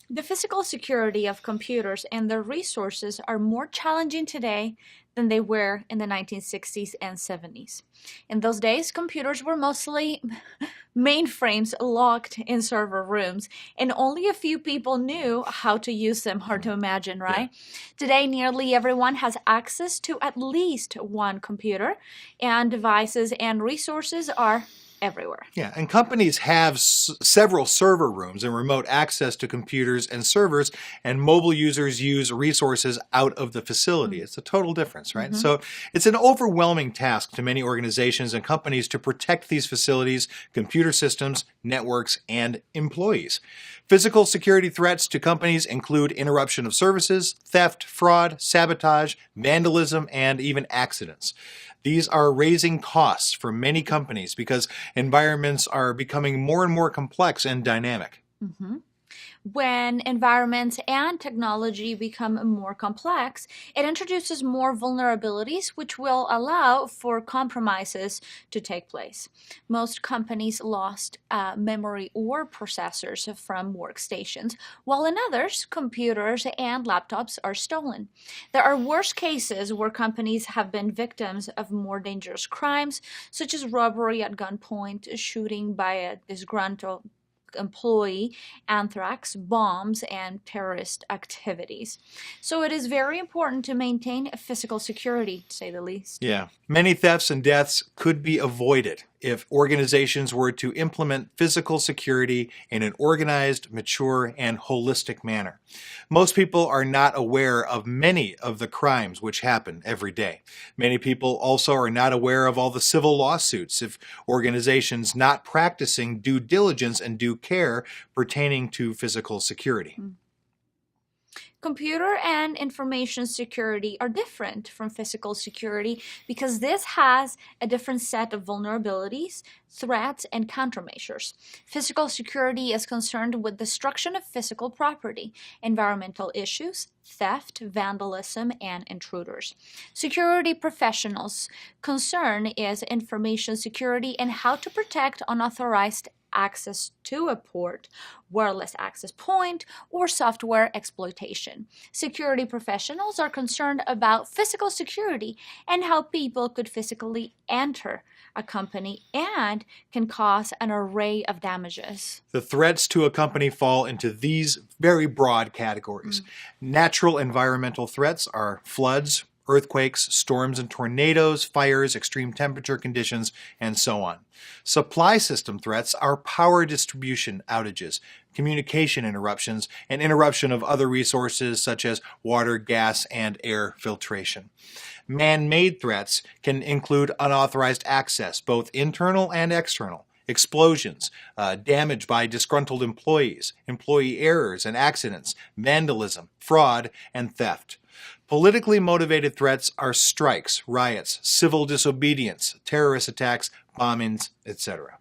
The physical security of computers and their resources are more challenging today than they were in the 1960s and 70s. In those days, computers were mostly mainframes locked in server rooms, and only a few people knew how to use them. Hard to imagine, right? Yeah. Today, nearly everyone has access to at least one computer, and devices and resources are everywhere. Yeah, and companies have several server rooms and remote access to computers and servers, and mobile users use resources out of the facility. It's a total difference, right? Mhm. So it's an overwhelming task to many organizations and companies to protect these facilities, computer systems, networks, and employees. Physical security threats to companies include interruption of services, theft, fraud, sabotage, vandalism, and even accidents. These are raising costs for many companies because environments are becoming more and more complex and dynamic. Mhm. When environments and technology become more complex, it introduces more vulnerabilities, which will allow for compromises to take place. Most companies lost memory or processors from workstations, while in others, computers and laptops are stolen. There are worse cases where companies have been victims of more dangerous crimes, such as robbery at gunpoint, shooting by a disgruntled employee, anthrax, bombs, and terrorist activities. So it is very important to maintain physical security, to say the least. Yeah. Many thefts and deaths could be avoided if organizations were to implement physical security in an organized, mature, and holistic manner. Most people are not aware of many of the crimes which happen every day. Many people also are not aware of all the civil lawsuits if organizations not practicing due diligence and due care pertaining to physical security. Computer and information security are different from physical security because this has a different set of vulnerabilities, threats, and countermeasures. Physical security is concerned with destruction of physical property, environmental issues, theft, vandalism, and intruders. Security professionals' concern is information security and how to protect unauthorized access to a port, wireless access point, or software exploitation. Security professionals are concerned about physical security and how people could physically enter a company and can cause an array of damages. The threats to a company fall into these very broad categories. Natural environmental threats are floods, earthquakes, storms and tornadoes, fires, extreme temperature conditions, and so on. Supply system threats are power distribution outages, communication interruptions, and interruption of other resources such as water, gas, and air filtration. Man-made threats can include unauthorized access, both internal and external, explosions, damage by disgruntled employees, employee errors and accidents, vandalism, fraud, and theft. Politically motivated threats are strikes, riots, civil disobedience, terrorist attacks, bombings, etc.